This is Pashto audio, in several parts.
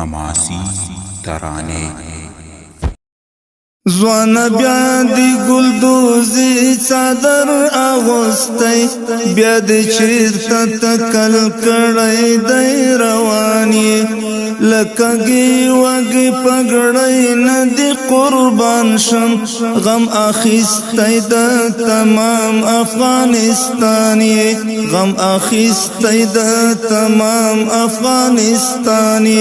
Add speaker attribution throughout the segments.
Speaker 1: حماسی ترانه
Speaker 2: زوان بیا دی گلدوزی چادر اغسطی بیا دی چیرتا تکل کڑی دی روانی لکگی وگی پگڑی ندی قربان شم غم اخیستی دا تمام افغانستانی غم اخیستی دا تمام افغانستانی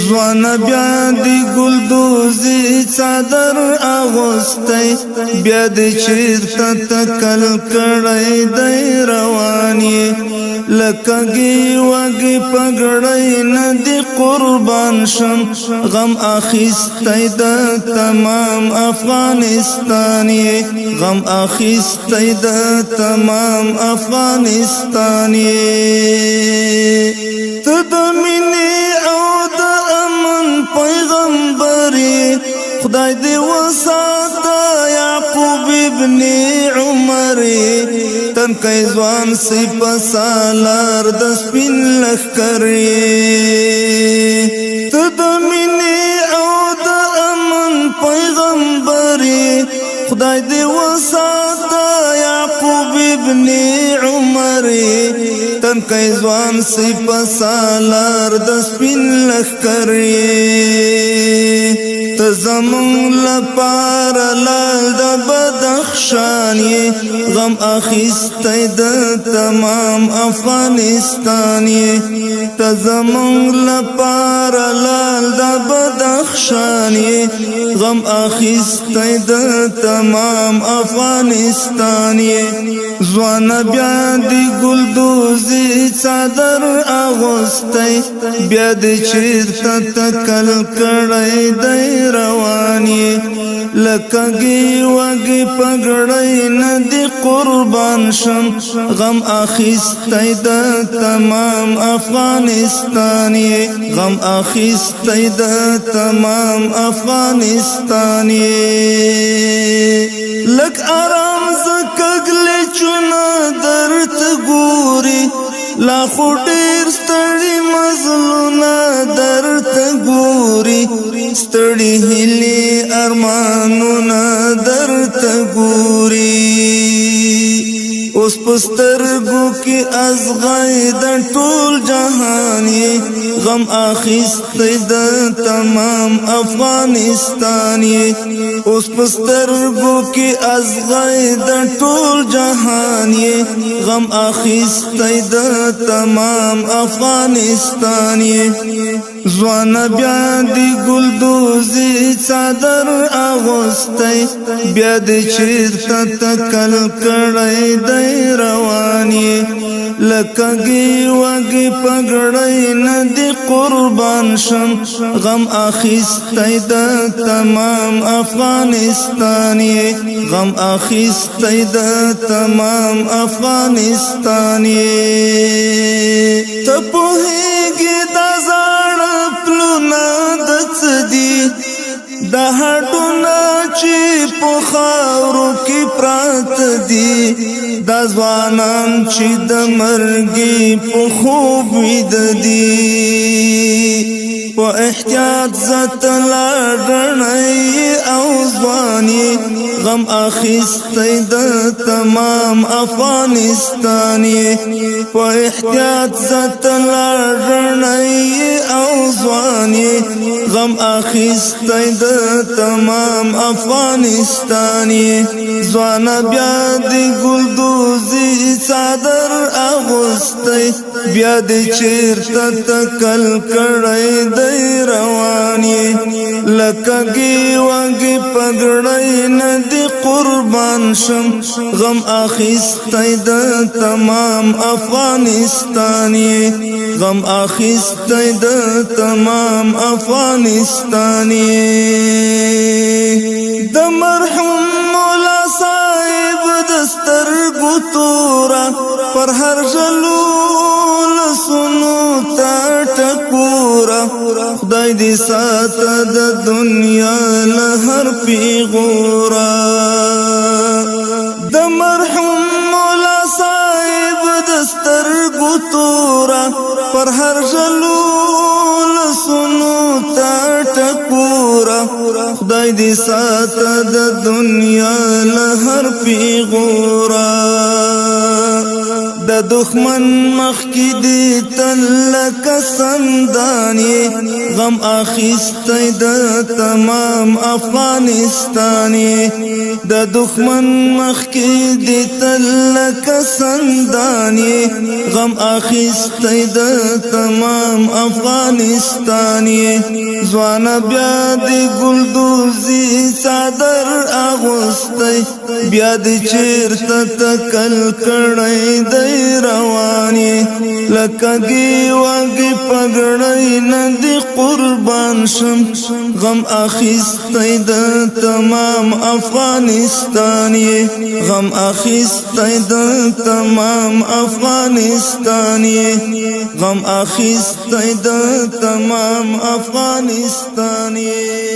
Speaker 2: زوان بیا دی گلدوزی چادر اغسطی بیا دی چیرتا تکل کڑی دی روانی لکگی وگی پگڑی ندی قربان شم غم اخیستی دا تمام افغانستانی غم اخیستی دا تمام افغانستانی تدمینی او دا امن پیغمبری خدای دی وساتا یعقوب ابن عمری تن کئی زوان سی پسالار دس پین لخکری تدمینی او دا امن پیغمبری خدای دی وساتا یعقوب ابن عمری تن کئی زوان سی پسالار دس پین لخکری تزمون لپار لال دا بدخشانی غم اخیستی دا تمام افغانستانی تزمون لپار لال دا بدخشانی غم اخیستی دا تمام افغانستانی زوان بیا دی گلدوزی چادر اغسطی بیا دی چیرتا تکل کڑی دی روانی لکگی وگی پگڑی ندی قربان شم غم اخیستی دا تمام افغانستانی غم اخیستی دا تمام افغانستانی لک آرام زکگلی چونا درت گوری لا خودیر ستڑی مزلونا درت گوری ستڑی ہلی ارمانونا درت گوری اس پسترگو کی ازغائی دا طول جہانی غم آخیستی دا تمام افغانستانی اس پسترگو کی ازغائی دا طول جہانی غم آخیستی دا تمام افغانستانی زوان بیا دی گلدوزی چادر اغسطی بیا دی چیرتا تکل کڑی دی روانی لکگی وگی پگڑی ندی قربان شم غم اخیستی دا تمام افغانستانی غم اخیستی دا تمام افغانستانی تپوہیگی دا زار پلونا دچ دی دا ہڈونا چی پخارو کی پرات دی دا زوانان چی دا مرگی پخوب وید دی و احتیاط زت لارنائی او زوانی غم اخیستی دا تمام افغانستانی و احتیاط زت لارنائی او زوانی غم اخیستی دا تمام افغانستانی زوان بیا دی گلدوزی چادر اغسطی بیا دی چیرتا تکل کڑی دی روانی لکگی وگی پگڑی ندی قربان شم غم اخیستی دا تمام افغانستانی غم اخیستی دا تمام افغانستانی دا مرحوم مولا صاحب دسترگو تورا پر ہر جلول سنو تا ٹکورا خدای دی ساتا دا دنیا لہر پیغورا دا مرحوم مولا صاحب دسترگو تورا پر ہر جلول خدای دې ساته د دنیا له هر پیغورا د دښمن مخ کې دې تل لکه سندانې غم اخیستی د تمام افغانستانې د دښمن مخ کې دې تل لکه سندانې غم اخیستی د تمام افغانستانې ځوانه بیا دې ګلدوزي څادر اغوستی بیا دې چیرته تکل کړی دی روانې لکه ګیواګې پګړی نه دې قربان شم غم اخیستی د تمام افغانستان یې غم اخیستی د تمام افغانستان یې غم اخیستی د تمام افغانستان یې